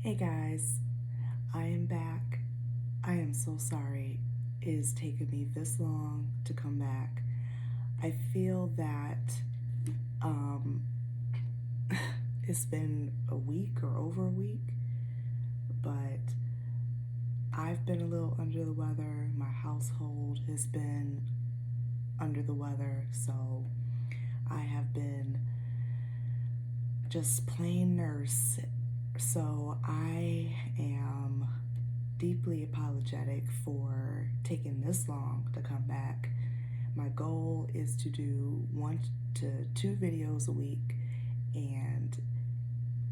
Hey guys, I am back. I am so sorry it has taken me this long to come back. I feel that um, it's been a week or over a week, but I've been a little under the weather. My household has been under the weather, so I have been just plain nurse. So I am deeply apologetic for taking this long to come back. My goal is to do 1 to 2 videos a week, and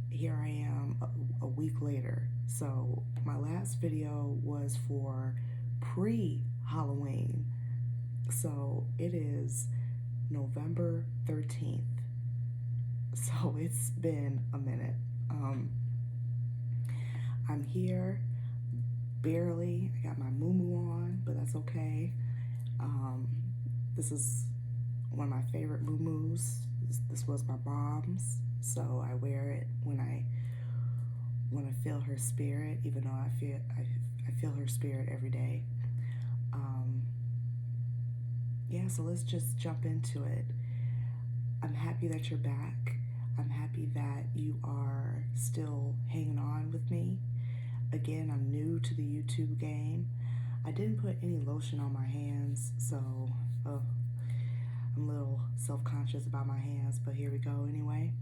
here I am a week later. So my last video was for pre-Halloween. So it is November 13th. So it's been a minute. I'm here, barely. I got my muumuu on, but that's okay. This is one of my favorite muumuus. This was my mom's, so I wear it when I want to feel her spirit, even though I feel her spirit every day. Yeah, so let's just jump into it. I'm happy that you're back. I'm happy that you are still hanging on with me. Again, I'm new to the YouTube game. I didn't put any lotion on my hands, so I'm a little self-conscious about my hands, but here we go anyway.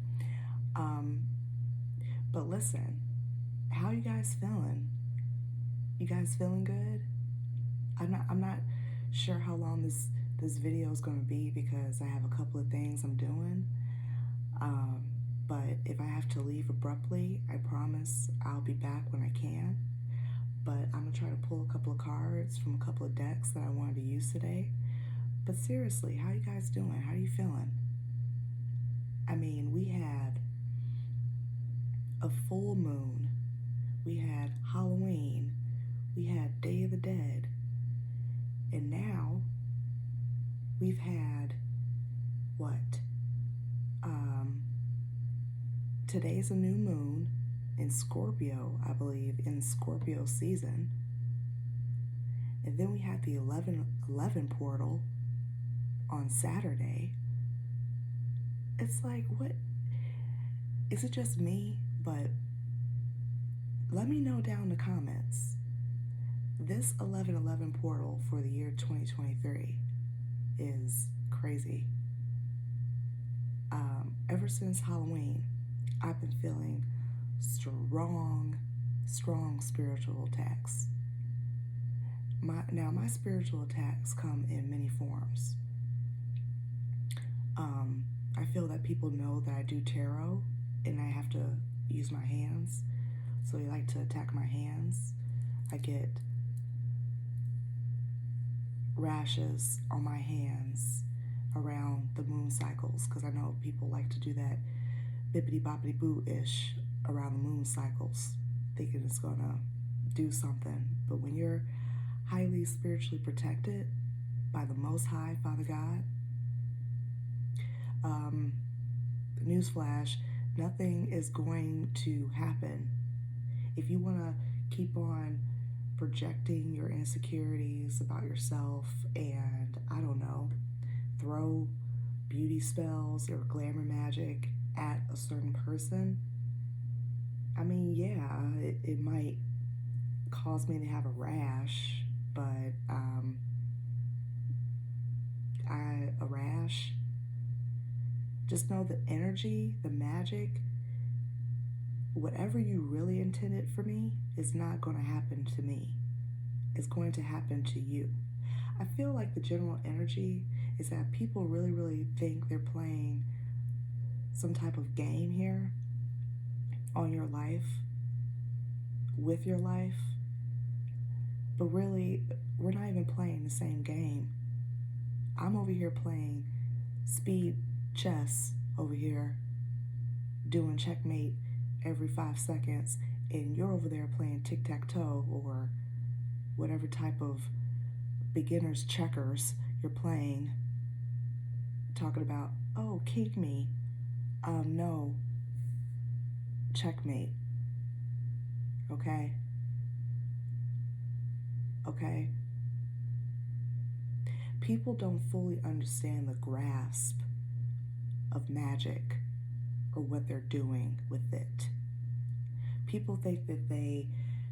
But listen, how you guys feeling? You guys feeling good? I'm not sure how long this video is going to be because I have a couple of things I'm doing. But if I have to leave abruptly, I promise I'll be back when I can. But I'm going to try to pull a couple of cards from a couple of decks that I wanted to use today. But seriously, how you guys doing? How are you feeling? I mean, we had a full moon. We had Halloween. We had Day of the Dead. And now we've had what? Today's a new moon in Scorpio, I believe, in Scorpio season. And then we had the 11/11 portal on Saturday. It's like, what? Is it just me? But let me know down in the comments. This 11/11 portal for the year 2023 is crazy. Ever since Halloween, I've been feeling strong spiritual attacks. My spiritual attacks come in many forms. I feel that people know that I do tarot and I have to use my hands, so they like to attack my hands. I get rashes on my hands around the moon cycles because I know people like to do that bippity boppity boo-ish around the moon cycles, thinking it's gonna do something. But when you're highly spiritually protected by the Most High, Father God, newsflash, nothing is going to happen. If you want to keep on projecting your insecurities about yourself and, I don't know, throw beauty spells or glamour magic at a certain person, I mean, yeah, it might cause me to have a rash, but a rash, just know the energy, the magic, whatever you really intended for me is not going to happen to me. It's going to happen to you. I feel like the general energy is that people really think they're playing some type of game here on your life, with your life, but really, we're not even playing the same game. I'm over here playing speed chess over here, doing checkmate every 5 seconds, and you're over there playing tic-tac-toe or whatever type of beginner's checkers you're playing, talking about, oh, king me. No, checkmate. Okay? Okay? People don't fully understand the grasp of magic or what they're doing with it. People think that they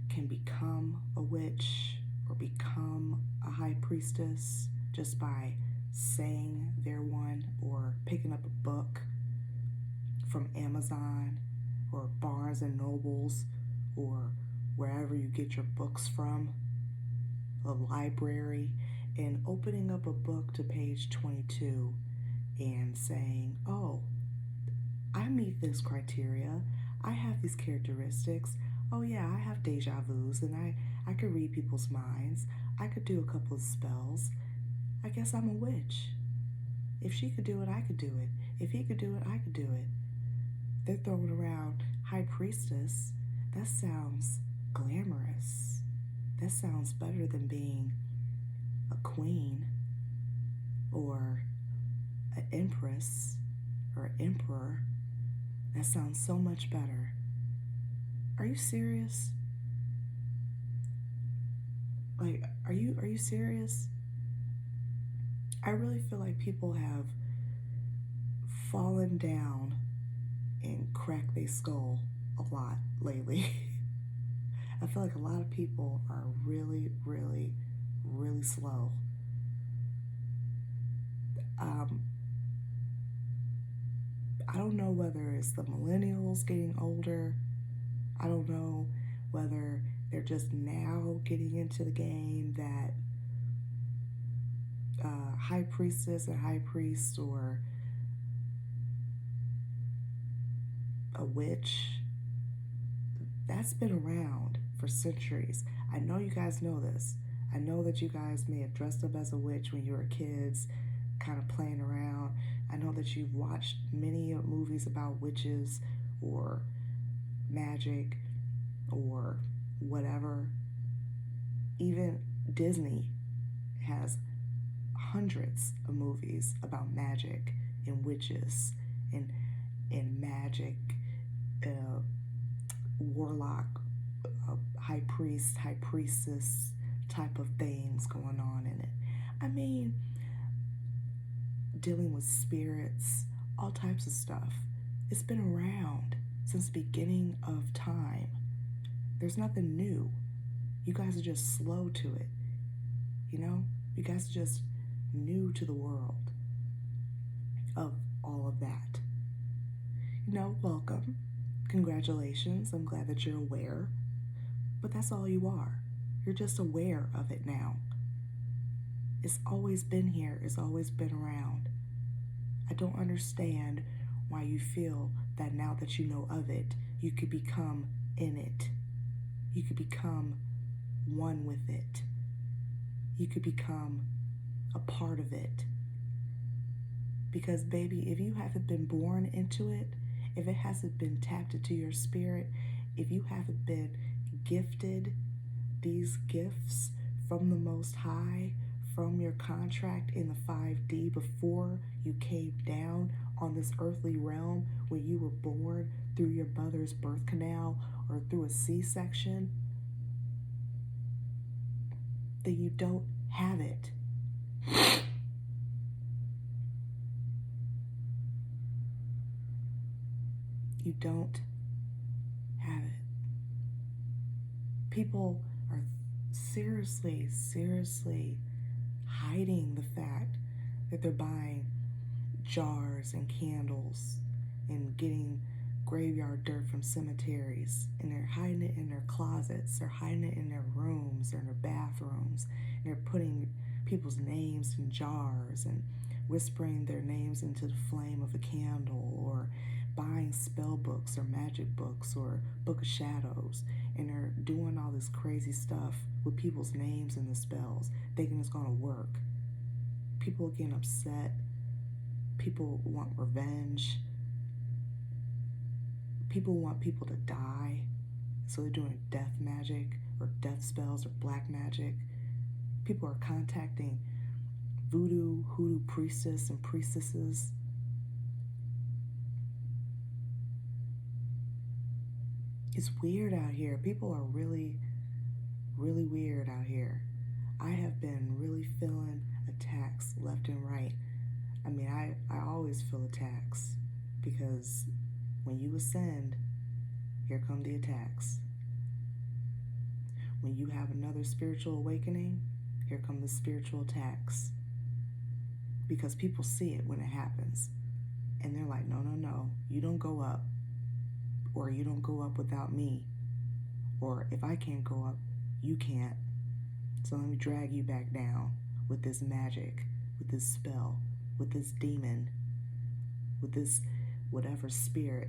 can become a witch or become a high priestess just by saying they're one or picking up a book from Amazon or Barnes and Nobles or wherever you get your books from, a library, and opening up a book to page 22 and saying, oh, I meet this criteria, I have these characteristics, oh yeah, I have deja vus, and I could read people's minds, I could do a couple of spells, I guess I'm a witch. If she could do it, I could do it. If he could do it, I could do it. They're throwing around high priestess. That sounds glamorous. That sounds better than being a queen or an empress or emperor. That sounds so much better. Are you serious? Like, are you serious? I really feel like people have fallen down and cracked their skull a lot lately. I feel like a lot of people are really, really, really slow. I don't know whether it's the millennials getting older. I don't know whether they're just now getting into the game that high priestess and high priest or a witch, that's been around for centuries. I know you guys know this. I know that you guys may have dressed up as a witch when you were kids, kind of playing around. I know that you've watched many movies about witches or magic or whatever. Even Disney has hundreds of movies about magic and witches and magic, warlock, high priest, high priestess type of things going on in it. I mean, dealing with spirits, all types of stuff. It's been around since the beginning of time. There's nothing new. You guys are just slow to it. You know? You guys are just new to the world of all of that. You know, welcome. Congratulations. I'm glad that you're aware. But that's all you are. You're just aware of it now. It's always been here. It's always been around. I don't understand why you feel that now that you know of it, you could become in it. You could become one with it. You could become a part of it. Because, baby, if you haven't been born into it, if it hasn't been tapped into your spirit, if you haven't been gifted these gifts from the Most High, from your contract in the 5D before you came down on this earthly realm when you were born through your mother's birth canal or through a C-section, then you don't have it. You don't have it. People are seriously hiding the fact that they're buying jars and candles and getting graveyard dirt from cemeteries, and they're hiding it in their closets, they're hiding it in their rooms or in their bathrooms, and they're putting people's names in jars and whispering their names into the flame of a candle, or buying spell books or magic books or Book of Shadows, and they're doing all this crazy stuff with people's names in the spells, thinking it's going to work. People are getting upset. People want revenge. People want people to die, so they're doing death magic or death spells or black magic. People are contacting voodoo, hoodoo priestess and priestesses. It's weird out here. People are really, really weird out here. I have been really feeling attacks left and right. I mean, I always feel attacks because when you ascend, here come the attacks. When you have another spiritual awakening, here come the spiritual attacks. Because people see it when it happens. And they're like, no, no, no, you don't go up. Or you don't go up without me. Or if I can't go up, you can't. So let me drag you back down with this magic, with this spell, with this demon, with this whatever spirit,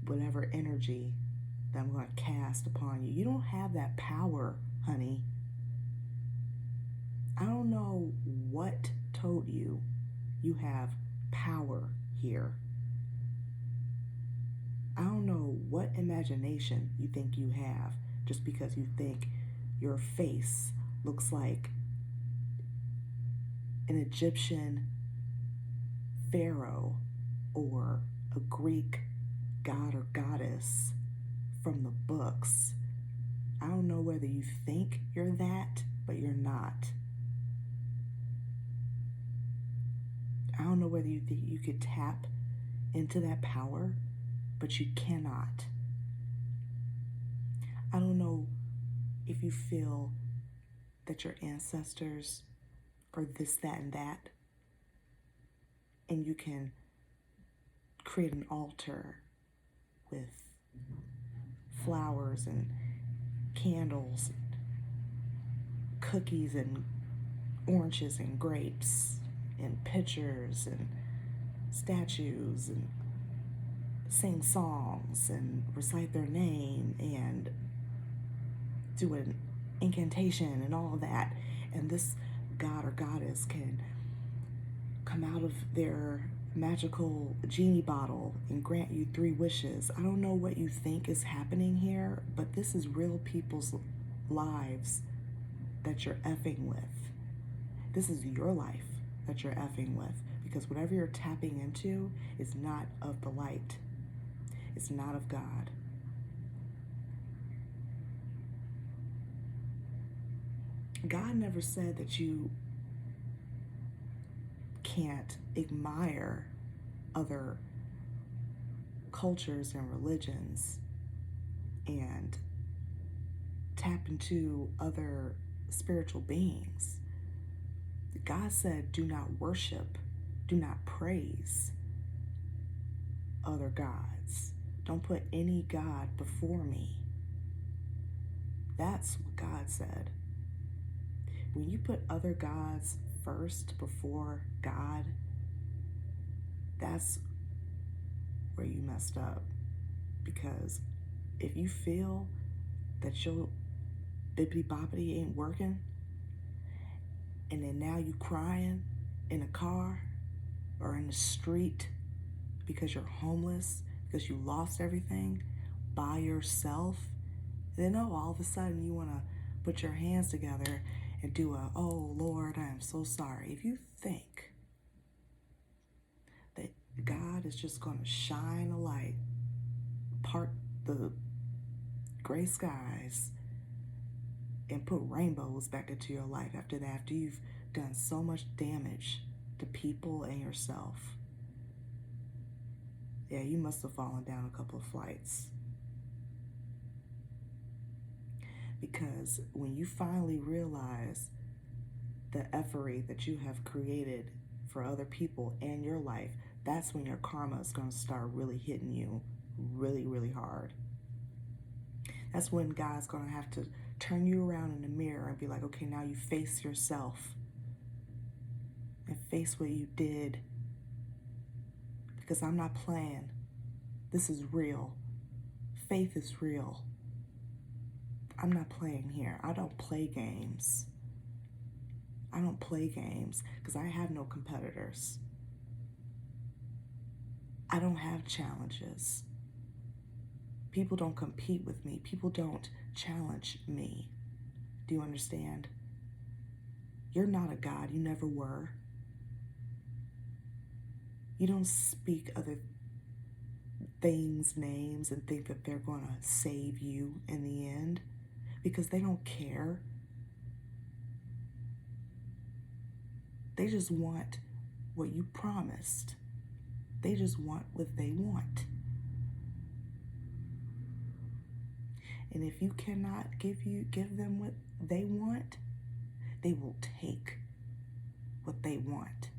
whatever energy that I'm going to cast upon you. You don't have that power, honey. I don't know what told you you have power here. I don't know what imagination you think you have just because you think your face looks like an Egyptian pharaoh or a Greek god or goddess from the books. I don't know whether you think you're that, but you're not. I don't know whether you think you could tap into that power, but you cannot. I don't know if you feel that your ancestors are this, that, and that, and you can create an altar with flowers and candles, cookies and oranges and grapes and pictures and statues and sing songs and recite their name and do an incantation and all that. And this god or goddess can come out of their magical genie bottle and grant you 3 wishes. I don't know what you think is happening here, but this is real people's lives that you're effing with. This is your life that you're effing with, because whatever you're tapping into is not of the light. It's not of God. God never said that you can't admire other cultures and religions and tap into other spiritual beings. God said, do not worship, do not praise other gods. Don't put any God before me. That's what God said. When you put other gods first before God, that's where you messed up. Because if you feel that your bibbity boppity ain't working, and then now you crying in a car or in the street because you're homeless, because you lost everything by yourself, then all of a sudden you want to put your hands together and do a, oh Lord, I am so sorry. If you think that God is just going to shine a light, part the gray skies, and put rainbows back into your life after that, after you've done so much damage to people and yourself, yeah, you must have fallen down a couple of flights. Because when you finally realize the effery that you have created for other people and your life, that's when your karma is going to start really hitting you really, really hard. That's when God's going to have to turn you around in the mirror and be like, okay, now you face yourself and face what you did, because I'm not playing. This is real. Faith is real. I'm not playing here. I don't play games. I don't play games because I have no competitors. I don't have challenges. People don't compete with me. People don't challenge me. Do you understand? You're not a God. You never were. You don't speak other things names and think that they're going to save you in the end, because they don't care. They just want what you promised. They just want what they want. And if you cannot give them what they want, they will take what they want.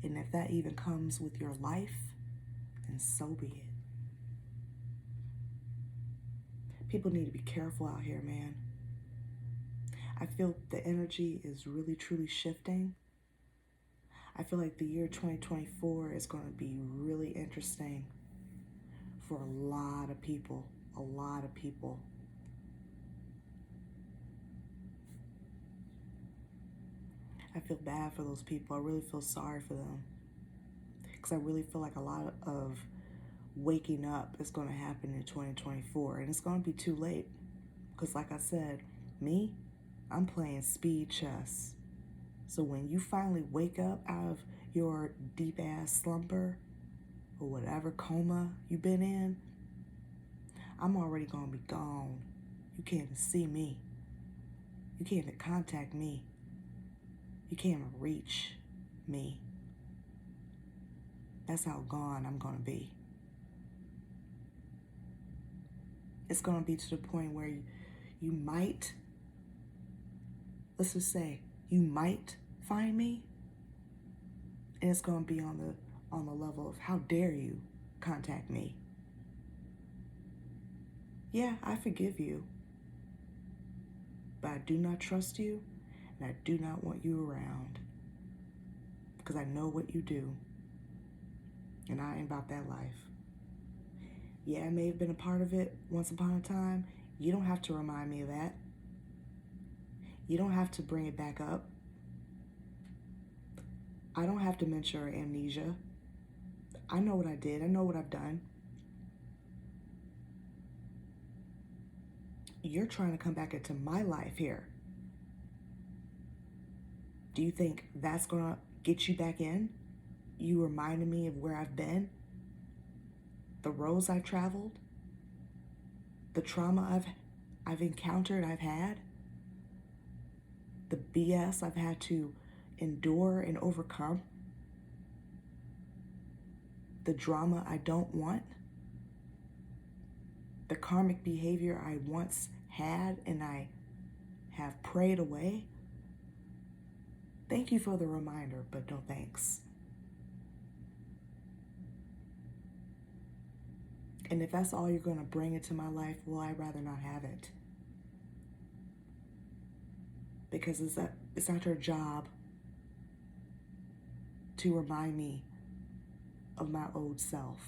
And if that even comes with your life, then so be it. People need to be careful out here, man. I feel the energy is really, truly shifting. I feel like the year 2024 is going to be really interesting for a lot of people. A lot of people. I feel bad for those people. I really feel sorry for them. Because I really feel like a lot of waking up is going to happen in 2024. And it's going to be too late. Because like I said, me, I'm playing speed chess. So when you finally wake up out of your deep-ass slumber or whatever coma you've been in, I'm already going to be gone. You can't even see me. You can't even contact me. You can't even reach me. That's how gone I'm going to be. It's going to be to the point where you might, let's just say, you might find me, and it's going to be on the level of, how dare you contact me? Yeah, I forgive you, but I do not trust you, and I do not want you around, because I know what you do, and I ain't about that life. Yeah, I may have been a part of it once upon a time. You don't have to remind me of that. You don't have to bring it back up. I don't have to mention amnesia. I know what I did. I know what I've done. You're trying to come back into my life here. Do you think that's going to get you back in? You reminded me of where I've been, the roads I've traveled, the trauma I've encountered, I've had, the BS I've had to endure and overcome, the drama I don't want, the karmic behavior I once had and I have prayed away. Thank you for the reminder, but no thanks. And if that's all you're going to bring into my life, well, I'd rather not have it. Because it's not your job to remind me of my old self.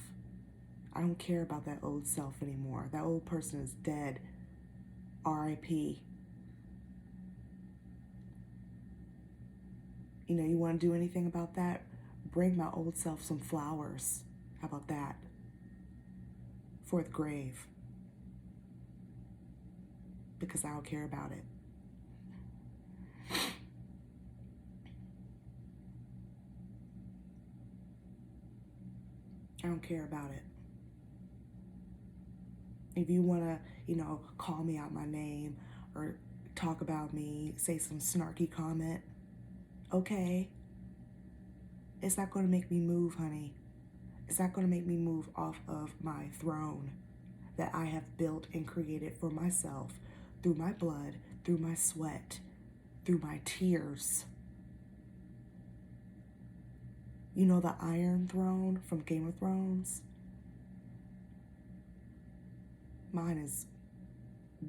I don't care about that old self anymore. That old person is dead. R.I.P. You know, you want to do anything about that? Bring my old self some flowers. How about that? For the grave. Because I don't care about it. I don't care about it. If you want to, call me out my name or talk about me, say some snarky comment, okay. It's not going to make me move, honey. It's not going to make me move off of my throne that I have built and created for myself through my blood, through my sweat, through my tears. You know the Iron Throne from Game of Thrones? Mine is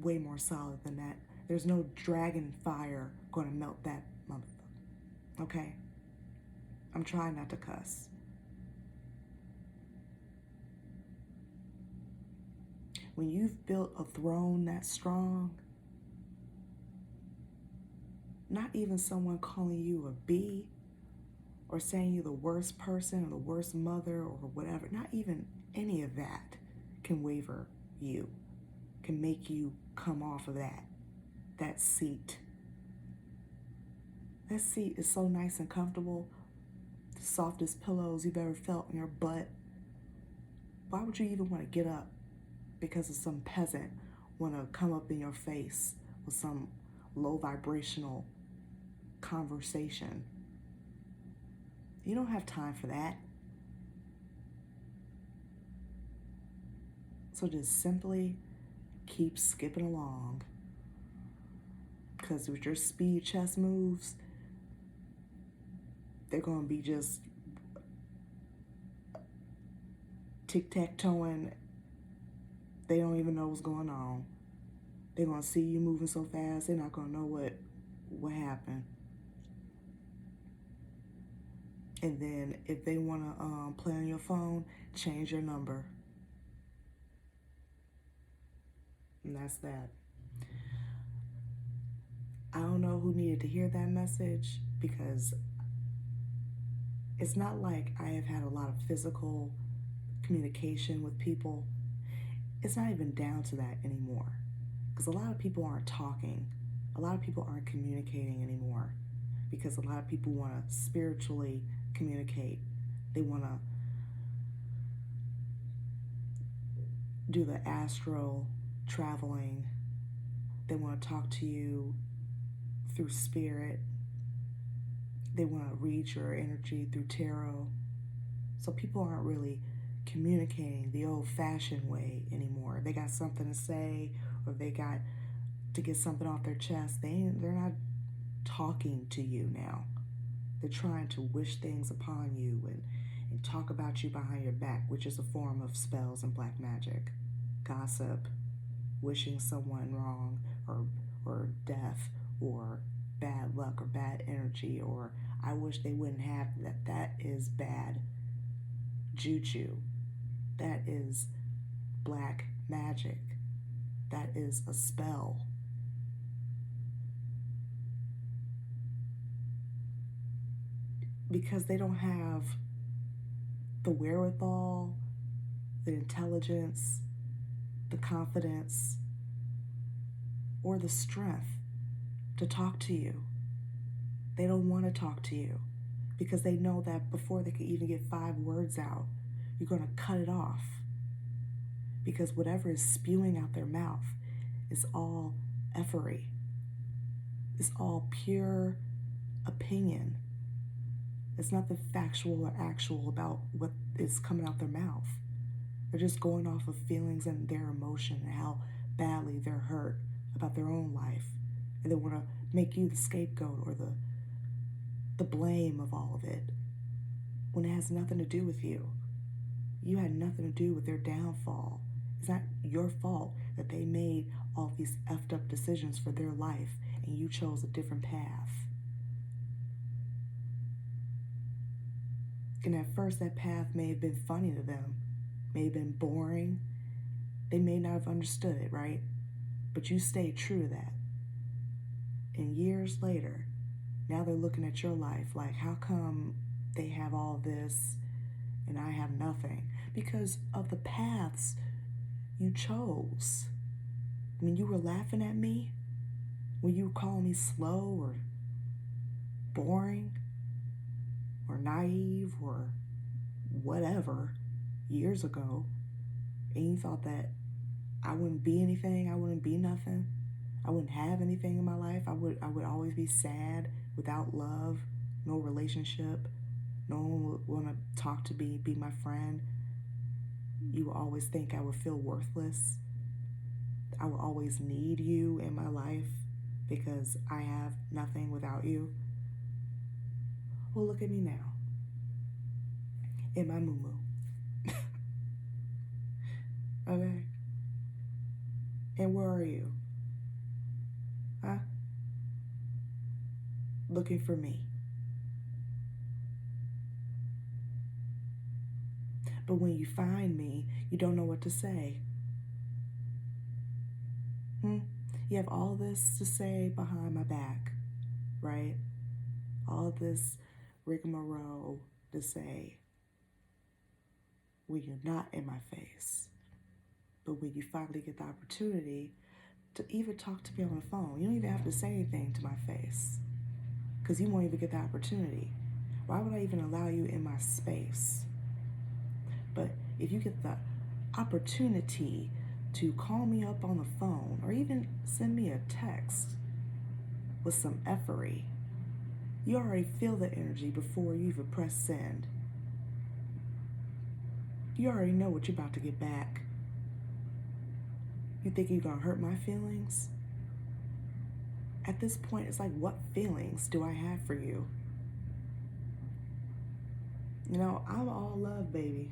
way more solid than that. There's no dragon fire going to melt that motherfucker. Okay? I'm trying not to cuss. When you've built a throne that strong, not even someone calling you a B or saying you're the worst person or the worst mother or whatever, not even any of that can waver you, can make you come off of that seat. That seat is so nice and comfortable, the softest pillows you've ever felt in your butt. Why would you even want to get up because of some peasant want to come up in your face with some low vibrational conversation? You don't have time for that. So just simply keep skipping along. Because with your speed chess moves, they're going to be just tic-tac-toeing. They don't even know what's going on. They're going to see you moving so fast, they're not going to know what happened. And then if they want to play on your phone, change your number. And that's that. I don't know who needed to hear that message, because it's not like I have had a lot of physical communication with people. It's not even down to that anymore, because a lot of people aren't talking. A lot of people aren't communicating anymore, because a lot of people want to spiritually communicate. They want to do the astral traveling. They want to talk to you through spirit. They want to read your energy through tarot. So people aren't really communicating the old-fashioned way anymore. They got something to say, or they got to get something off their chest. They're not talking to you now. They're trying to wish things upon you and talk about you behind your back, which is a form of spells and black magic. Gossip, wishing someone wrong, or death, or bad luck, or bad energy, or I wish they wouldn't have that. That is bad juju. That is black magic. That is a spell. Because they don't have the wherewithal, the intelligence, the confidence, or the strength to talk to you. They don't want to talk to you because they know that before they can even get 5 words out, you're going to cut it off. Because whatever is spewing out their mouth is all effery. It's all pure opinion. It's nothing factual or actual about what is coming out their mouth. They're just going off of feelings and their emotion and how badly they're hurt about their own life. And they want to make you the scapegoat or the blame of all of it, when it has nothing to do with you. You had nothing to do with their downfall. It's not your fault that they made all these effed up decisions for their life and you chose a different path. And at first that path may have been funny to them, may have been boring. They may not have understood it, right? But you stayed true to that. And years later, now they're looking at your life like, how come they have all this and I have nothing? Because of the paths you chose. I mean, you were laughing at me when you were calling me slow or boring or naive or whatever years ago, and you thought that I wouldn't be anything, I wouldn't be nothing, I wouldn't have anything in my life, I would always be sad, without love, no relationship, no one would want to talk to me, be my friend. You would always think I would feel worthless. I would always need you in my life because I have nothing without you. Well, look at me now, in my moo-moo. Okay? And where are you? Huh? Looking for me. But when you find me, you don't know what to say. You have all this to say behind my back, right? All this rigmarole to say when you're not in my face. But when you finally get the opportunity to even talk to me on the phone, you don't even have to say anything to my face because you won't even get the opportunity. Why would I even allow you in my space? But if you get the opportunity to call me up on the phone or even send me a text with some effery, you already feel the energy before you even press send. You already know what you're about to get back. You think you're gonna hurt my feelings? At this point, it's like, what feelings do I have for you? You know, I'm all love, baby.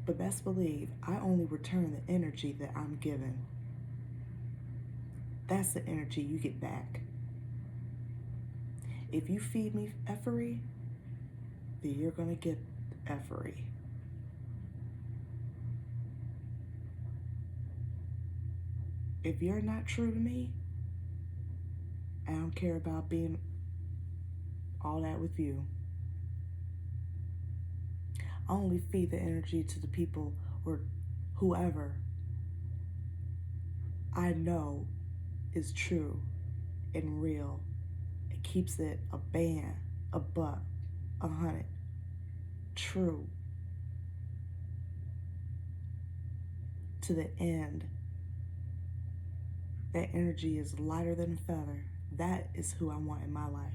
But best believe, I only return the energy that I'm given. That's the energy you get back. If you feed me effery, then you're gonna get effery. If you're not true to me, I don't care about being all that with you. I only feed the energy to the people or whoever I know is true and real. It keeps it a band, a buck, 100, true to the end. That energy is lighter than a feather. That is who I want in my life.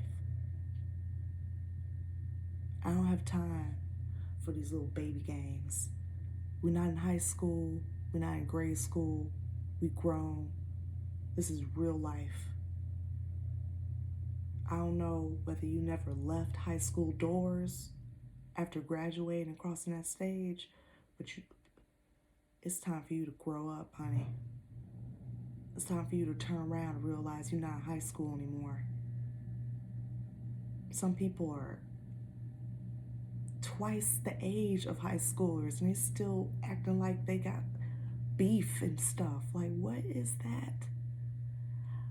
I don't have time for these little baby games. We're not in high school. We're not in grade school. We've grown. This is real life. I don't know whether you never left high school doors after graduating and crossing that stage, but it's time for you to grow up, honey. It's time for you to turn around and realize you're not in high school anymore. Some people are twice the age of high schoolers and they're still acting like they got beef and stuff. Like, what is that?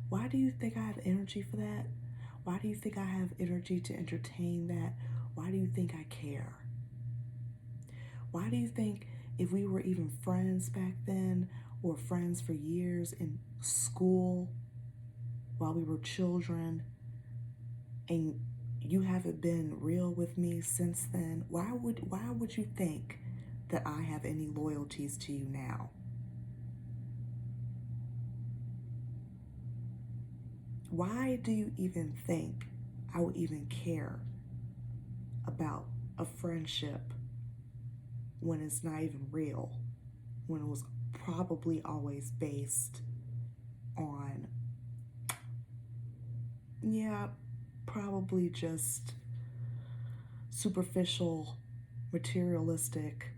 Why do you think I have energy for that? Why do you think I have energy to entertain that? Why do you think I care? Why do you think if we were even friends back then or friends for years in school while we were children and you haven't been real with me since then, why would you think that I have any loyalties to you now? Why do you even think I would even care about a friendship when it's not even real, when it was probably always based on, probably just superficial, materialistic,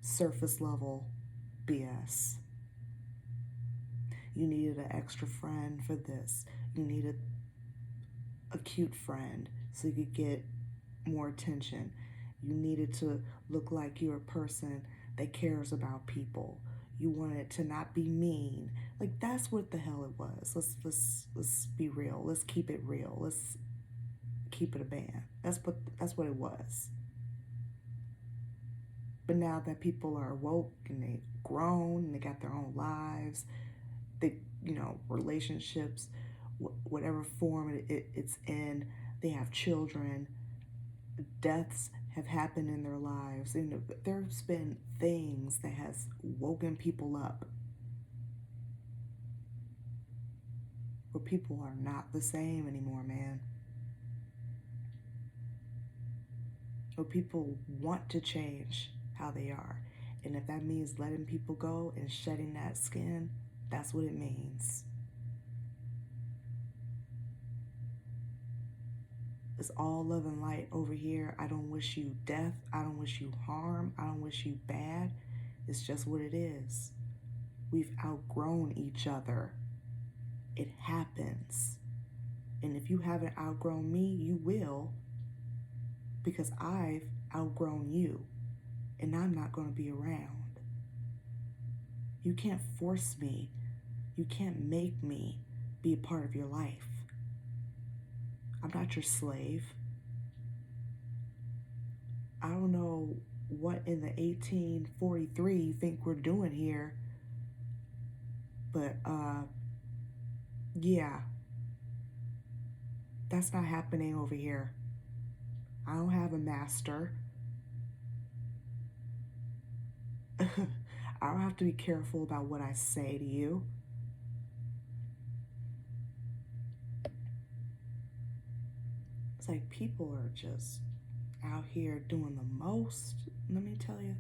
surface level BS? You needed an extra friend for this. You needed a cute friend so you could get more attention. You needed to look like you're a person that cares about people. You wanted to not be mean. Like, that's what the hell it was. Let's be real. Let's keep it real. Let's keep it a band. That's what it was. But now that people are woke and they've grown and they got their own lives, they, relationships, whatever form it's in, they have children, deaths have happened in their lives, and there's been things that has woken people up where people are not the same anymore, man. Where people want to change how they are. And if that means letting people go and shedding that skin, that's what it means. It's all love and light over here. I don't wish you death. I don't wish you harm. I don't wish you bad. It's just what it is. We've outgrown each other. It happens. And if you haven't outgrown me, you will, because I've outgrown you, and I'm not going to be around. You can't force me. You can't make me be a part of your life. I'm not your slave. I don't know what in the 1843 you think we're doing here, but yeah, that's not happening over here. I don't have a master. I don't have to be careful about what I say to you. It's like people are just out here doing the most. Let me tell you,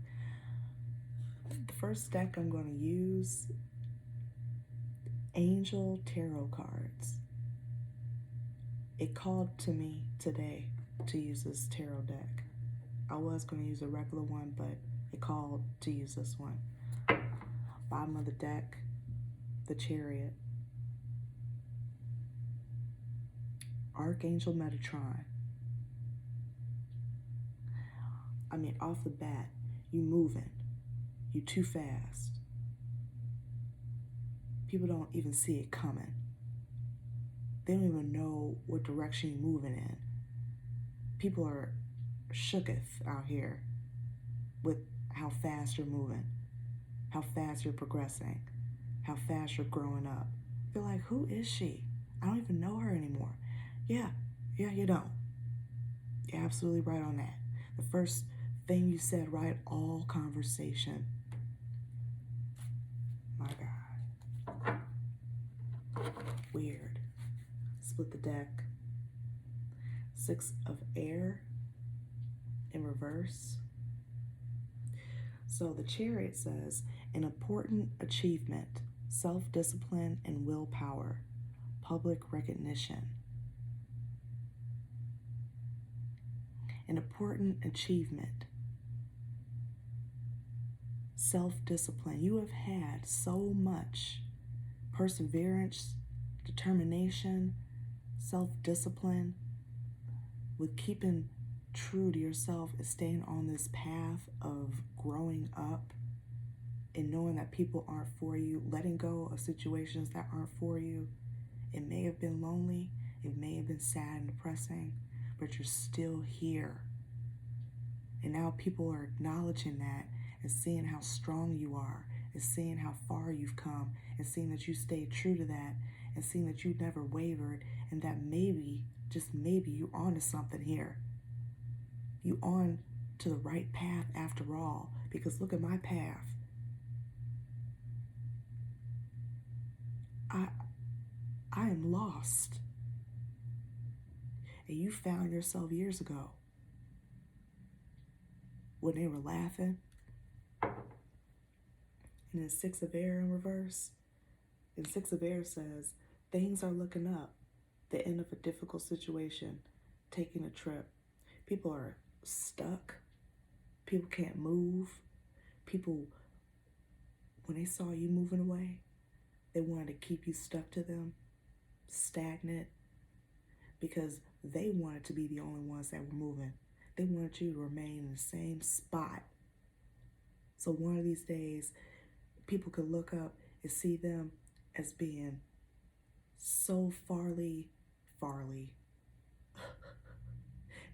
the first deck I'm going to use, Angel Tarot cards. It called to me today to use this tarot deck. I was going to use a regular one, but it called to use this one. Bottom of the deck, the Chariot. Archangel Metatron. I mean, off the bat, you moving. You too fast. People don't even see it coming. They don't even know what direction you're moving in. People are shooketh out here with how fast you're moving, how fast you're progressing, how fast you're growing up. They're like, who is she? I don't even know her anymore. Yeah, you don't. You're absolutely right on that. The first thing you said, right? All conversation. My God. Weird. Split the deck. 6 of air in reverse. So the Chariot says, an important achievement, self-discipline and willpower, public recognition. An important achievement, self-discipline. You have had so much perseverance, determination, self-discipline with keeping true to yourself and staying on this path of growing up and knowing that people aren't for you, letting go of situations that aren't for you. It may have been lonely, it may have been sad and depressing, but you're still here. And now people are acknowledging that and seeing how strong you are and seeing how far you've come and seeing that you stayed true to that and seeing that you never wavered and that maybe, just maybe, you're onto something here. You on to the right path after all, because look at my path. I am lost. And you found yourself years ago when they were laughing. And then 6 of air in reverse. And 6 of air says, things are looking up. The end of a difficult situation, taking a trip. People are stuck. People can't move. People, when they saw you moving away, they wanted to keep you stuck to them, stagnant, because they wanted to be the only ones that were moving. They wanted you to remain in the same spot. So one of these days, people could look up and see them as being so farly.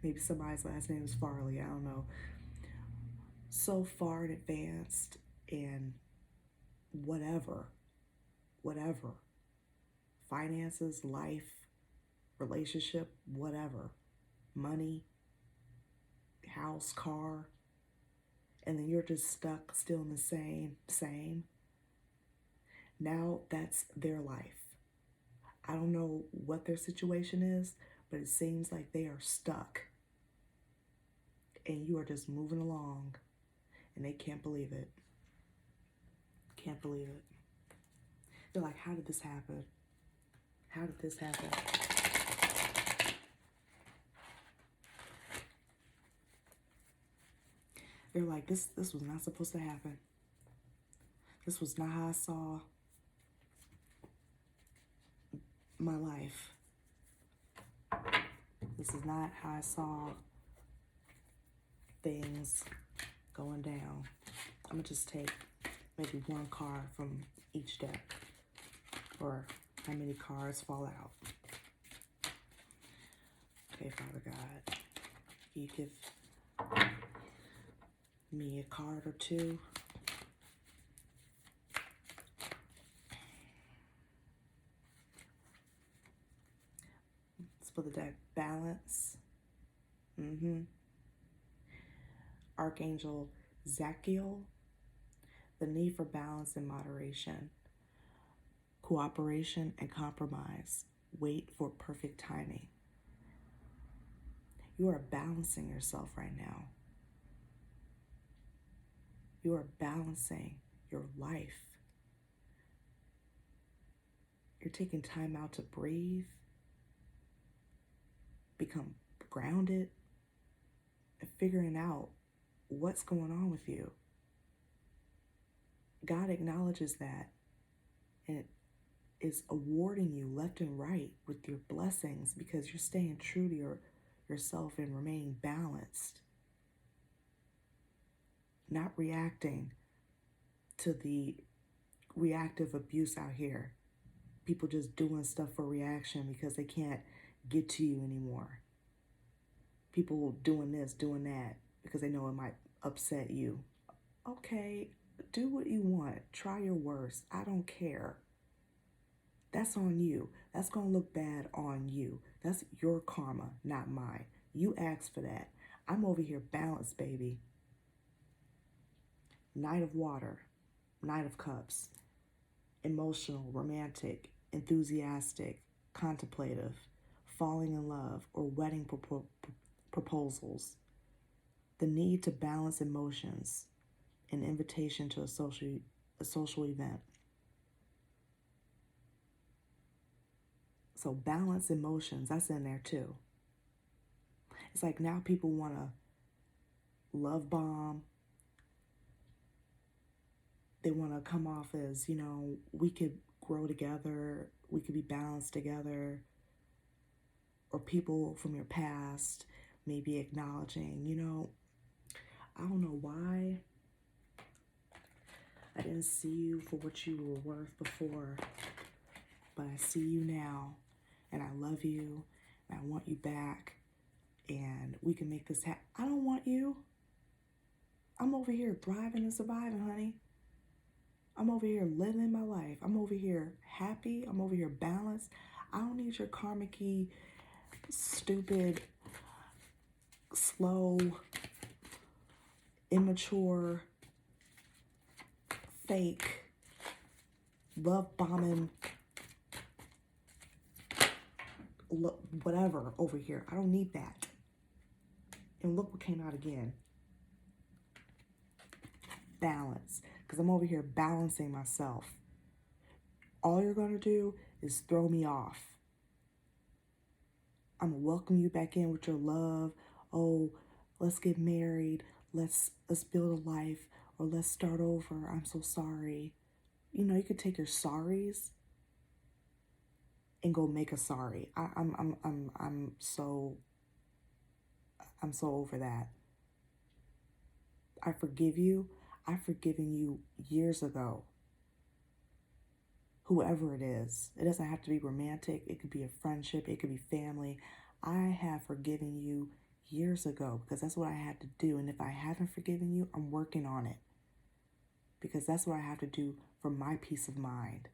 Maybe somebody's last name is Farley, I don't know. So far and advanced in whatever. Finances, life, relationship, whatever. Money, house, car. And then you're just stuck still in the same. Now that's their life. I don't know what their situation is, but it seems like they are stuck. And you are just moving along. And they can't believe it. Can't believe it. They're like, how did this happen? How did this happen? They're like, this was not supposed to happen. This was not how I saw my life. This is not how I saw things going down. I'm gonna just take maybe one card from each deck, or how many cards fall out. Okay, Father God, you give me a card or two. Split the deck. Balance. Archangel Zachiel. The need for balance and moderation, cooperation and compromise. Wait for perfect timing. You are balancing yourself right now. You are balancing your life. You're taking time out to breathe, become grounded, and figuring out what's going on with you. God acknowledges that and is awarding you left and right with your blessings because you're staying true to yourself and remaining balanced. Not reacting to the reactive abuse out here. People just doing stuff for reaction because they can't get to you anymore. People doing this, doing that because they know it might upset you. Okay, do what you want. Try your worst. I don't care. That's on you. That's going to look bad on you. That's your karma, not mine. You asked for that. I'm over here balanced, baby. Knight of Water, Knight of Cups. Emotional, romantic, enthusiastic, contemplative, falling in love, or wedding proposals. The need to balance emotions, an invitation to a social event. So balance emotions, that's in there too. It's like now people want to love bomb. They want to come off as, we could grow together, we could be balanced together. Or people from your past maybe acknowledging, I don't know why I didn't see you for what you were worth before, but I see you now, and I love you, and I want you back, and we can make this happen. I don't want you. I'm over here thriving and surviving, honey. I'm over here living my life. I'm over here happy. I'm over here balanced. I don't need your karmic-y, stupid, slow, immature, fake, love bombing, whatever over here. I don't need that. And look what came out again. Balance. Because I'm over here balancing myself. All you're going to do is throw me off. I'm going to welcome you back in with your love. Oh, let's get married. Let's build a life. Or let's start over. I'm so sorry. You could take your sorries and go make a sorry. I'm so over that. I forgive you. I've forgiven you years ago. Whoever it is. It doesn't have to be romantic. It could be a friendship. It could be family. I have forgiven you years ago because that's what I had to do. And if I haven't forgiven you, I'm working on it. Because that's what I have to do for my peace of mind.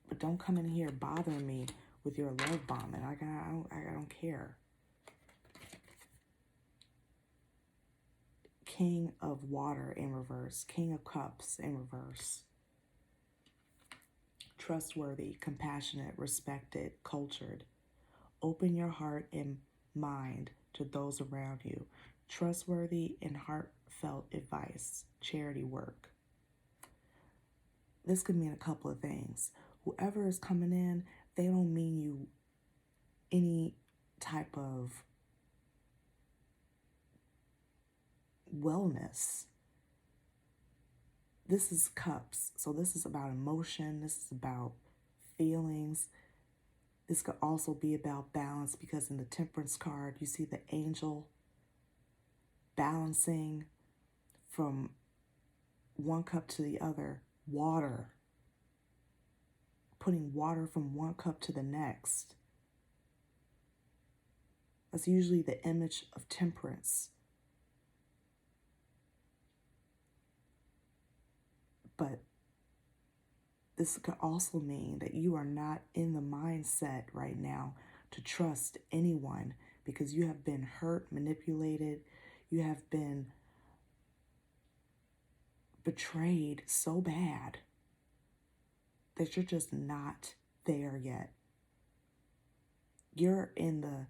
But don't come in here bothering me with your love bombing. I don't care. King of Water in reverse. King of Cups in reverse. Trustworthy, compassionate, respected, cultured. Open your heart and mind to those around you. Trustworthy and heartfelt advice. Charity work. This could mean a couple of things. Whoever is coming in, they don't mean you any type of wellness. This is cups. So this is about emotion. This is about feelings. This could also be about balance because in the Temperance card, you see the angel balancing from one cup to the other. Water. Putting water from one cup to the next. That's usually the image of temperance. But this could also mean that you are not in the mindset right now to trust anyone because you have been hurt, manipulated, you have been betrayed so bad that you're just not there yet. You're in the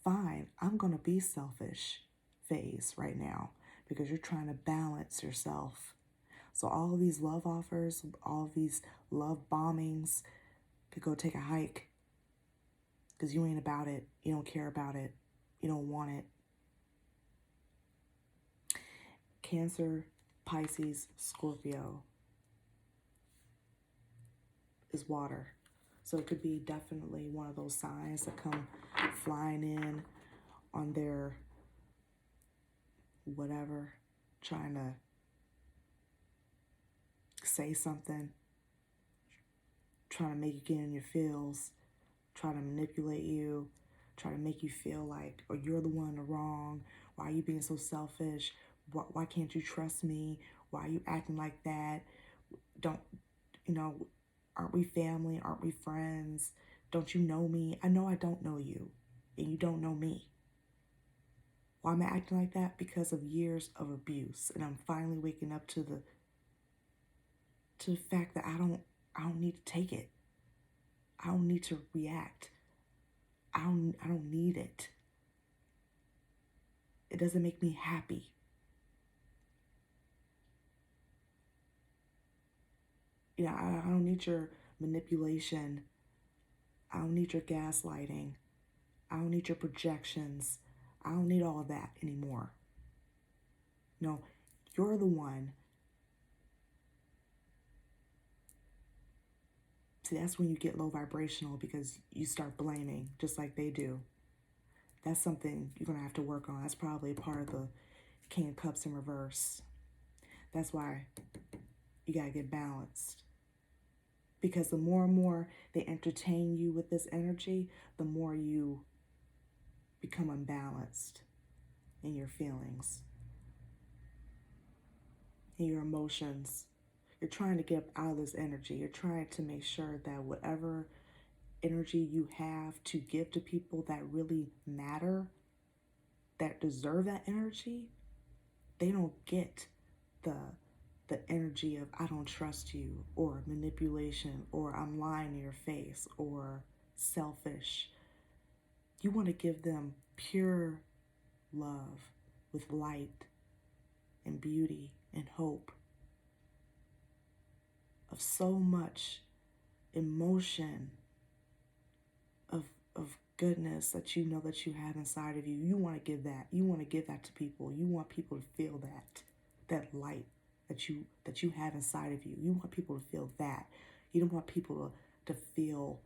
fine, I'm going to be selfish phase right now because you're trying to balance yourself. So all of these love offers, all of these love bombings could go take a hike because you ain't about it. You don't care about it. You don't want it. Cancer, Pisces, Scorpio is water. So it could be definitely one of those signs that come flying in on their whatever, trying to say something, trying to make you get in your feels, trying to manipulate you, trying to make you feel like, or you're the one in the wrong. Why are you being so selfish? Why can't you trust me? Why are you acting like that? Don't, you know, aren't we family? Aren't we friends? Don't you know me? I know I don't know you, and you don't know me. Why am I acting like that? Because of years of abuse, and I'm finally waking up to the fact that I don't need to take it. I don't need to react. I don't need it. It doesn't make me happy. You know, I don't need your manipulation. I don't need your gaslighting. I don't need your projections. I don't need all of that anymore. No, you're the one. See, that's when you get low vibrational because you start blaming just like they do. That's something you're going to have to work on. That's probably a part of the King of Cups in reverse. That's why you got to get balanced. Because the more and more they entertain you with this energy, the more you become unbalanced in your feelings, in your emotions. You're trying to get out of this energy. You're trying to make sure that whatever energy you have to give to people that really matter, that deserve that energy, they don't get the energy of I don't trust you, or manipulation, or I'm lying in your face, or selfish. You want to give them pure love with light and beauty and hope, of so much emotion, of goodness that you know that you have inside of you. You want to give that. You want to give that to people. You want people to feel that light that you have inside of you. You want people to feel that. You don't want people to feel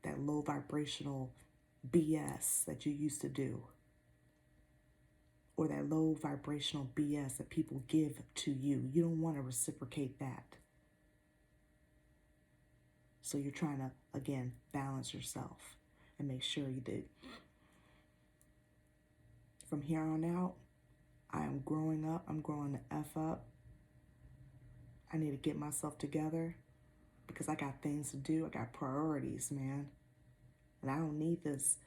that low vibrational BS that you used to do, or that low vibrational BS that people give to you. You don't want to reciprocate that. So you're trying to, again, balance yourself and make sure you did. From here on out, I am growing up. I'm growing the F up. I need to get myself together because I got things to do. I got priorities, man. And I don't need this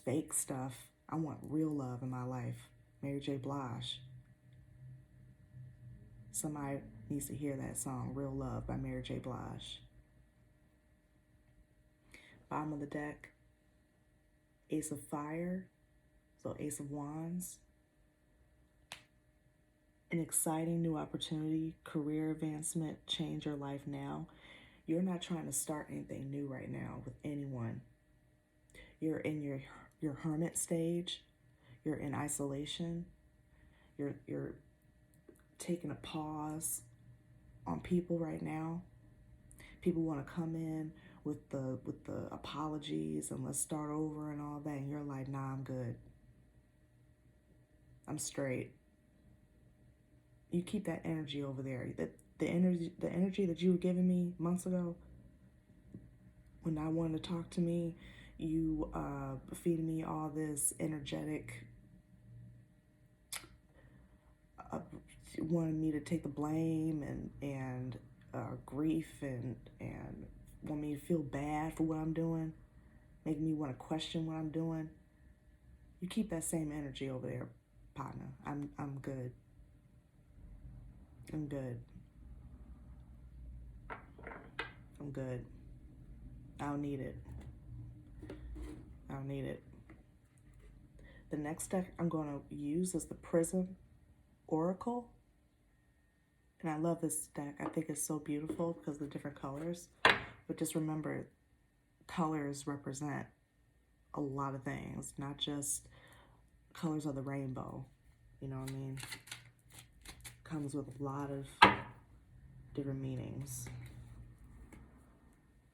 fake stuff. I want real love in my life. Mary J. Blige. Somebody needs to hear that song, Real Love by Mary J. Blige. Bottom of the deck, Ace of Fire, so Ace of Wands. An exciting new opportunity, career advancement, change your life now. You're not trying to start anything new right now with anyone. You're in your hermit stage. You're in isolation. You're taking a pause on people right now. People want to come in with the apologies and let's start over and all that, and you're like, nah, I'm good. I'm straight. You keep that energy over there. The energy that you were giving me months ago, when I wanted to talk to me, you feeding me all this energetic, wanted me to take the blame and grief and want me to feel bad for what I'm doing, making me want to question what I'm doing. You keep that same energy over there, partner. I'm good. I'm good. I'm good. I don't need it. I don't need it. The next deck I'm going to use is the Prism Oracle. And I love this deck. I think it's so beautiful because of the different colors. But just remember, colors represent a lot of things, not just colors of the rainbow. You know what I mean? Comes with a lot of different meanings.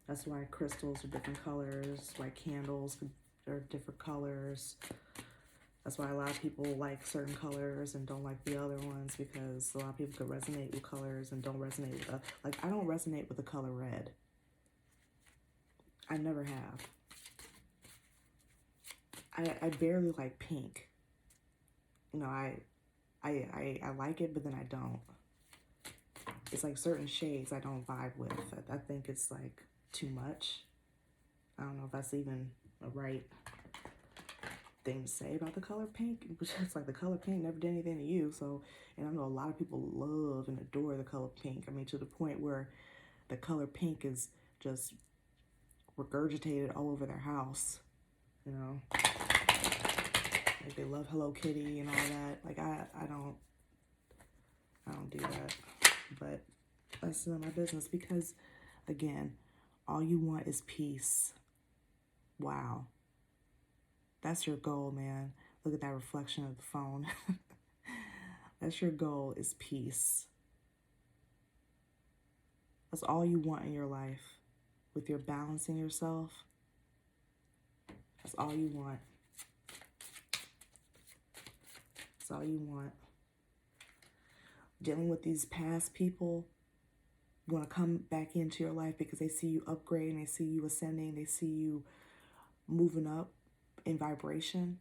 That's why crystals are different colors, why candles are different colors. That's why a lot of people like certain colors and don't like the other ones, because a lot of people could resonate with colors and don't resonate with like I don't resonate with the color red. I never have. I barely like pink. You know, I like it, but then I don't. It's like certain shades I don't vibe with. I think it's like too much. I don't know if that's even a right thing to say about the color pink. It's like the color pink never did anything to you. So, and I know a lot of people love and adore the color pink. I mean, to the point where the color pink is just regurgitated all over their house. You know, like they love Hello Kitty and all that. Like I don't do that. But that's none of my business, because again, all you want is peace. Wow. That's your goal, man. Look at that reflection of the phone. That's your goal, is peace. That's all you want in your life. With your balancing yourself, that's all you want. That's all you want. Dealing with these past people want to come back into your life because they see you upgrading, they see you ascending, they see you moving up in vibration.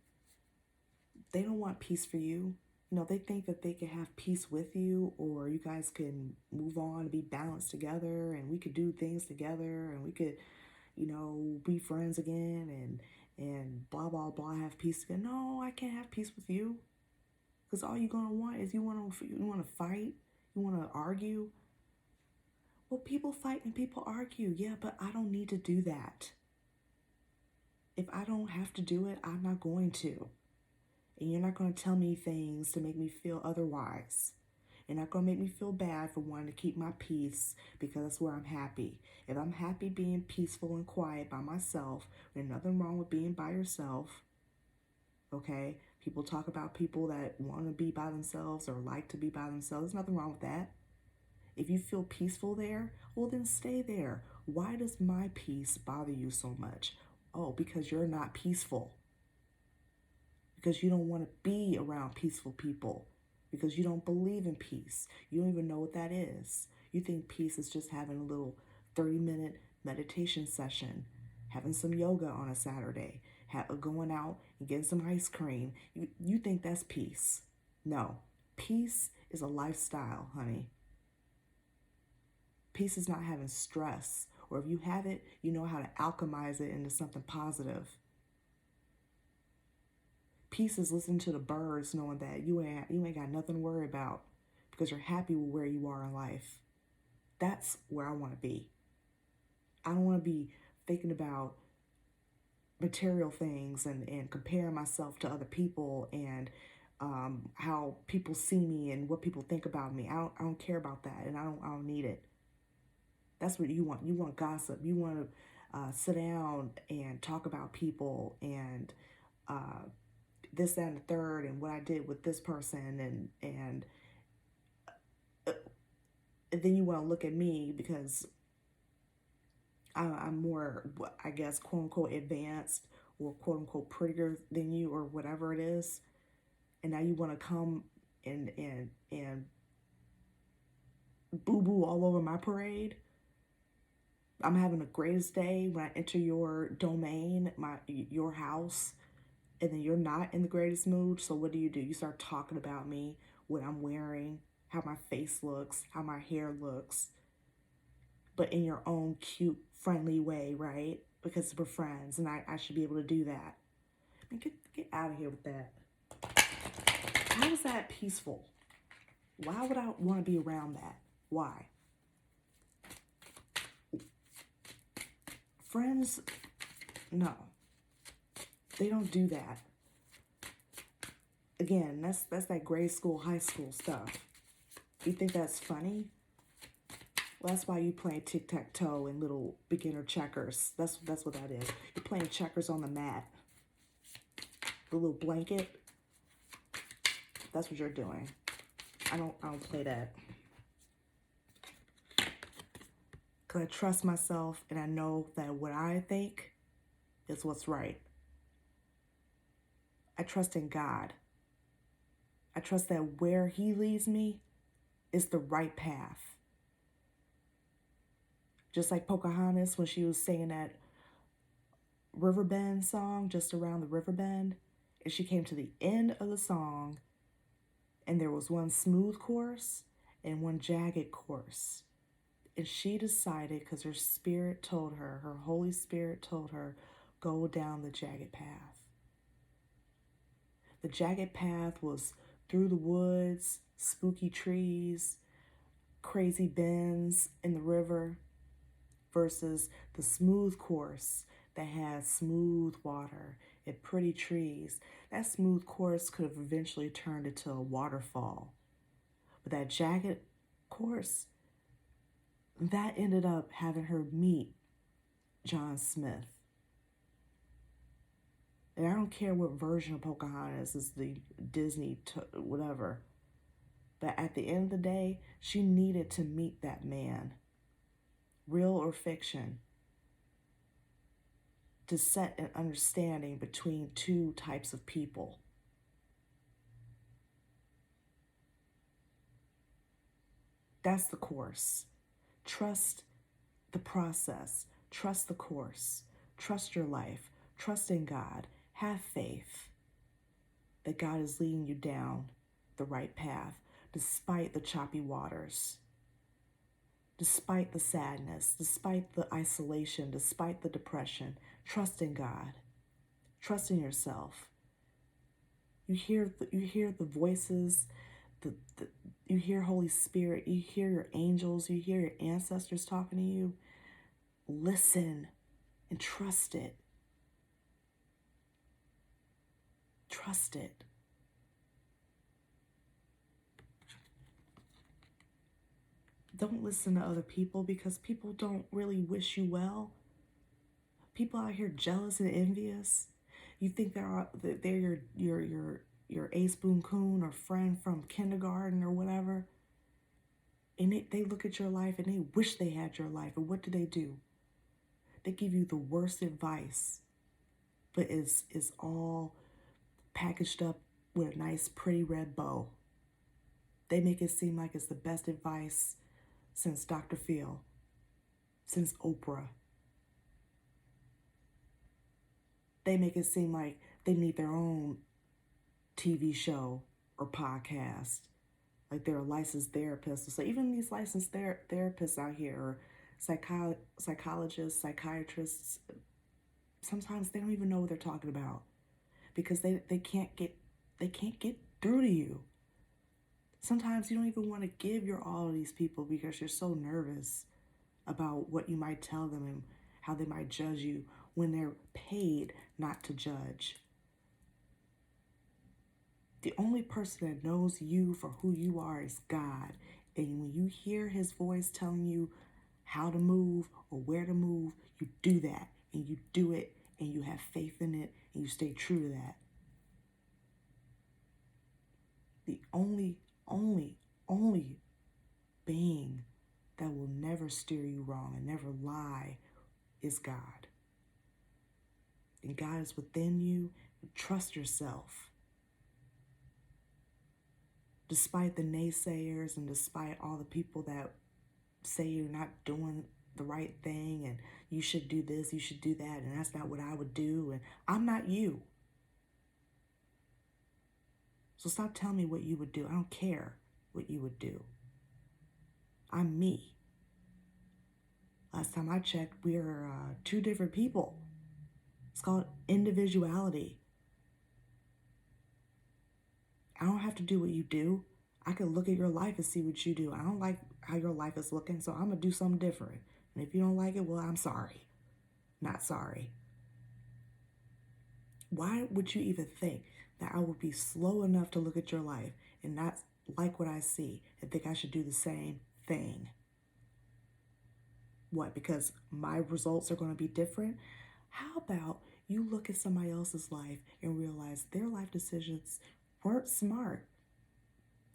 They don't want peace for you. You know, they think that they can have peace with you, or you guys can move on and be balanced together, and we could do things together, and we could, you know, be friends again, and blah, blah, blah, have peace again. No, I can't have peace with you. Because all you're going to want is you want to fight, you want to argue. Well, people fight and people argue. Yeah, but I don't need to do that. If I don't have to do it, I'm not going to. And you're not going to tell me things to make me feel otherwise. You're not going to make me feel bad for wanting to keep my peace, because that's where I'm happy. If I'm happy being peaceful and quiet by myself, there's nothing wrong with being by yourself. Okay? People talk about people that want to be by themselves or like to be by themselves. There's nothing wrong with that. If you feel peaceful there, well, then stay there. Why does my peace bother you so much? Oh, because you're not peaceful. Because you don't want to be around peaceful people. Because you don't believe in peace. You don't even know what that is. You think peace is just having a little 30-minute meditation session, having some yoga on a Saturday, going out and getting some ice cream. You think that's peace. No. Peace is a lifestyle, honey. Peace is not having stress. Or if you have it, you know how to alchemize it into something positive. Peace is listening to the birds, knowing that you ain't got nothing to worry about, because you're happy with where you are in life. That's where I want to be. I don't want to be thinking about material things and comparing myself to other people, and how people see me and what people think about me. I don't care about that, and I don't need it. That's what you want. You want gossip. You want to sit down and talk about people and this, that, and the third, and what I did with this person, and then you want to look at me because I'm more, I guess, quote unquote, advanced, or quote unquote, prettier than you, or whatever it is, and now you want to come and boo boo all over my parade. I'm having the greatest day when I enter your domain, your house, and then you're not in the greatest mood. So what do? You start talking about me, what I'm wearing, how my face looks, how my hair looks, but in your own cute, friendly way, right? Because we're friends, and I should be able to do that. I mean, get out of here with that. How is that peaceful? Why would I want to be around that? Why? Friends, no. They don't do that. Again, that's that grade school, high school stuff. You think that's funny? Well, that's why you play tic-tac-toe and little beginner checkers. That's what that is. You're playing checkers on the mat. The little blanket. That's what you're doing. I don't play that. Because I trust myself and I know that what I think is what's right. I trust in God. I trust that where He leads me is the right path. Just like Pocahontas when she was singing that Riverbend song, just around the riverbend, and she came to the end of the song and there was one smooth course and one jagged course. And she decided, because her spirit told her, her Holy Spirit told her, go down the jagged path. The jagged path was through the woods, spooky trees, crazy bends in the river, versus the smooth course that has smooth water and pretty trees. That smooth course could have eventually turned into a waterfall. But that jagged course, that ended up having her meet John Smith. And I don't care what version of Pocahontas is, the Disney, whatever. But at the end of the day, she needed to meet that man, real or fiction, to set an understanding between two types of people. That's the course. Trust the process. Trust the course. Trust your life. Trust in God. Have faith that God is leading you down the right path, despite the choppy waters, despite the sadness, despite the isolation, despite the depression. Trust in God. Trust in yourself. You hear the voices, you hear Holy Spirit, you hear your angels, you hear your ancestors talking to you. Listen and trust it. Trust it. Don't listen to other people, because people don't really wish you well. People out here jealous and envious. You think they're your ace boon coon or friend from kindergarten or whatever. And they look at your life and they wish they had your life. And what do? They give you the worst advice, but it's all packaged up with a nice pretty red bow. They make it seem like it's the best advice since Dr. Phil, since Oprah. They make it seem like they need their own TV show or podcast, like they're a licensed therapist. So even these licensed therapists out here, or psychologists, psychiatrists, sometimes they don't even know what they're talking about, because they can't get through to you. Sometimes you don't even want to give your all to these people because you're so nervous about what you might tell them and how they might judge you, when they're paid not to judge. The only person that knows you for who you are is God. And when you hear His voice telling you how to move or where to move, you do that, and you do it, and you have faith in it, and you stay true to that. The only being that will never steer you wrong and never lie is God. And God is within you. Trust yourself. Despite the naysayers and despite all the people that say you're not doing the right thing and you should do this, you should do that, and that's not what I would do, and I'm not you. So stop telling me what you would do. I don't care what you would do. I'm me. Last time I checked, we are two different people. It's called individuality. I don't have to do what you do. I can look at your life and see what you do. I don't like how your life is looking, so I'm going to do something different. And if you don't like it, well, I'm sorry. Not sorry. Why would you even think that I would be slow enough to look at your life and not like what I see and think I should do the same thing? What? Because my results are going to be different? How about you look at somebody else's life and realize their life decisions weren't smart?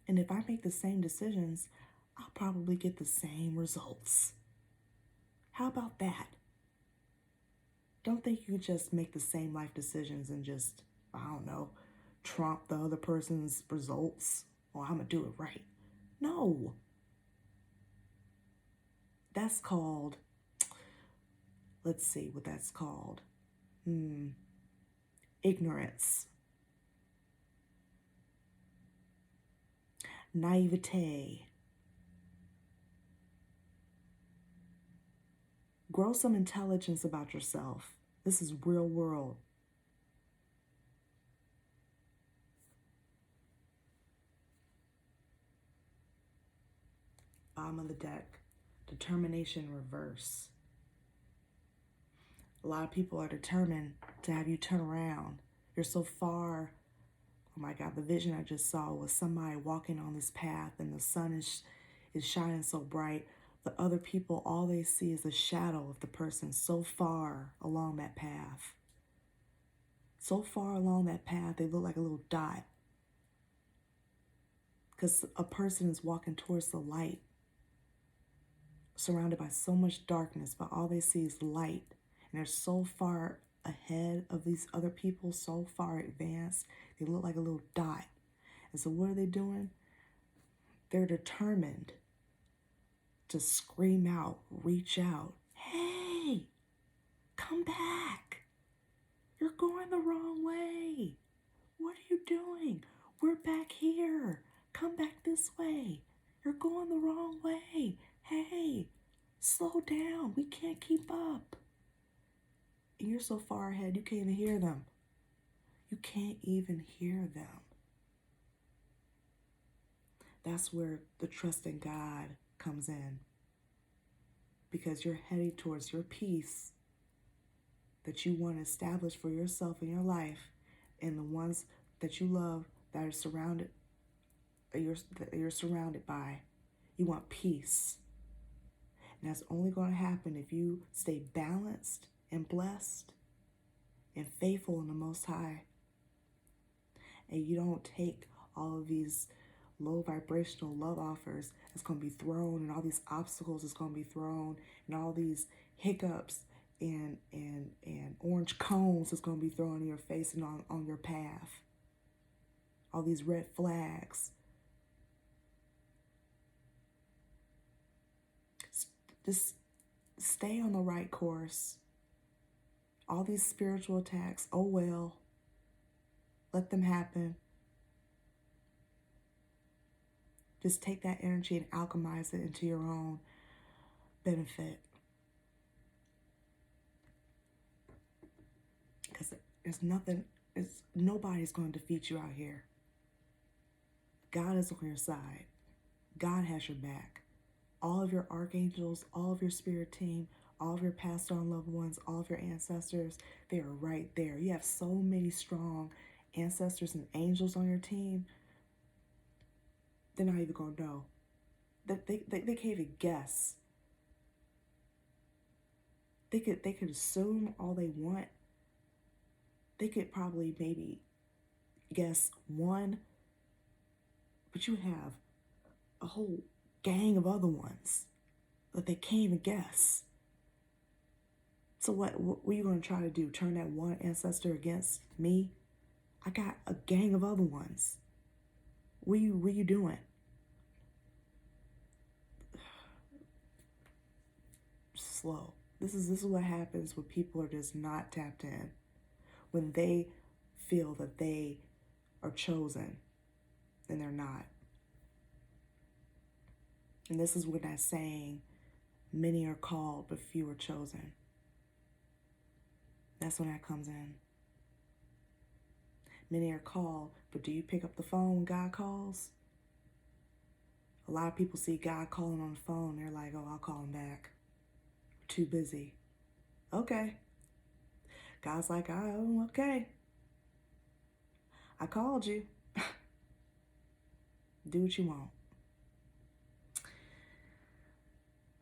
And if I make the same decisions, I'll probably get the same results. How about that? Don't think you could just make the same life decisions and just, I don't know, trump the other person's results. Well, I'm going to do it right. No. That's called, let's see what that's called. Ignorance. Naivete. Grow some intelligence about yourself. This is real world. Bottom of the deck. Determination reverse. A lot of people are determined to have you turn around. You're so far. Oh my God, the vision I just saw was somebody walking on this path and the sun is shining so bright. The other people, all they see is the shadow of the person so far along that path. So far along that path, they look like a little dot. Because a person is walking towards the light, surrounded by so much darkness, but all they see is light. And they're so far ahead of these other people, so far advanced, they look like a little dot. And so what are they doing? They're determined to scream out, reach out, hey, come back. You're going the wrong way. What are you doing? We're back here. Come back this way. You're going the wrong way. Hey, slow down. We can't keep up. And you're so far ahead, you can't even hear them. You can't even hear them. That's where the trust in God comes in. Because you're heading towards your peace that you want to establish for yourself in your life and the ones that you love that are surrounded, that you're surrounded by. You want peace. And that's only going to happen if you stay balanced and blessed and faithful in the Most High. And you don't take all of these low vibrational love offers that's going to be thrown and all these obstacles that's going to be thrown and all these hiccups and orange cones that's going to be thrown in your face and on your path. All these red flags. Just stay on the right course. All these spiritual attacks, oh well. Let them happen. Just take that energy and alchemize it into your own benefit. Because nobody's going to defeat you out here. God is on your side. God has your back. All of your archangels, all of your spirit team, all of your passed on loved ones, all of your ancestors, they are right there. You have so many strong ancestors and angels on your team. They're not even going to know. They can't even guess. They could assume all they want. They could probably maybe guess one, but you have a whole gang of other ones that they can't even guess. So what are you going to try to do? Turn that one ancestor against me? I got a gang of other ones. What are you doing? Slow. This is what happens when people are just not tapped in. When they feel that they are chosen and they're not. And this is when that saying, many are called, but few are chosen. That's when that comes in. Many are called, but do you pick up the phone when God calls? A lot of people see God calling on the phone. They're like, oh, I'll call him back. Too busy. Okay. God's like, oh, okay. I called you. Do what you want.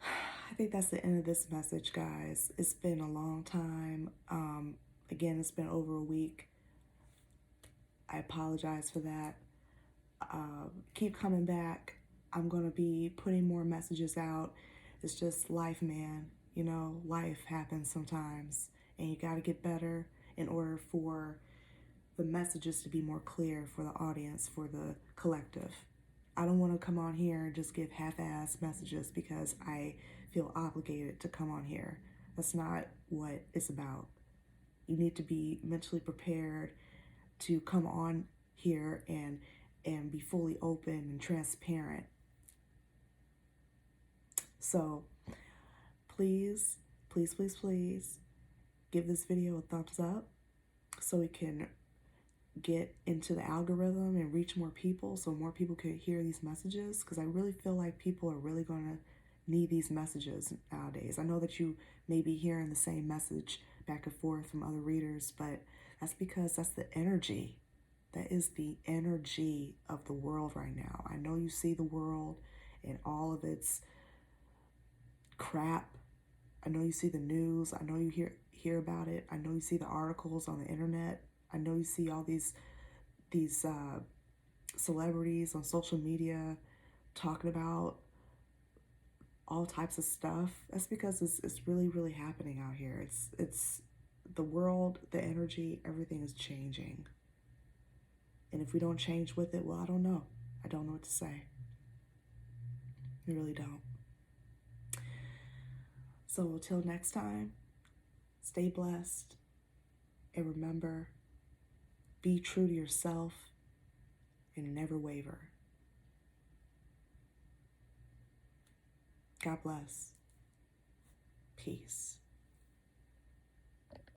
I think that's the end of this message, guys. It's been a long time. Again, it's been over a week. I apologize for that. Keep coming back. I'm going to be putting more messages out. It's just life, man. You know, life happens sometimes, and you got to get better in order for the messages to be more clear for the audience, for the collective. I don't want to come on here and just give half-ass messages because I feel obligated to come on here. That's not what it's about. You need to be mentally prepared to come on here and be fully open and transparent. So please, please, please, please give this video a thumbs up so we can get into the algorithm and reach more people, so more people can hear these messages, because I really feel like people are really going to need these messages nowadays. I know that you may be hearing the same message back and forth from other readers, but that's because that's the energy. That is the energy of the world right now. I know you see the world and all of its crap. I know you see the news. I know you hear about it. I know you see the articles on the internet. I know you see all these celebrities on social media talking about all types of stuff. That's because it's really, really happening out here. It's the world, the energy, everything is changing. And if we don't change with it, well, I don't know. I don't know what to say. I really don't. So until next time, stay blessed. And remember, be true to yourself and never waver. God bless. Peace.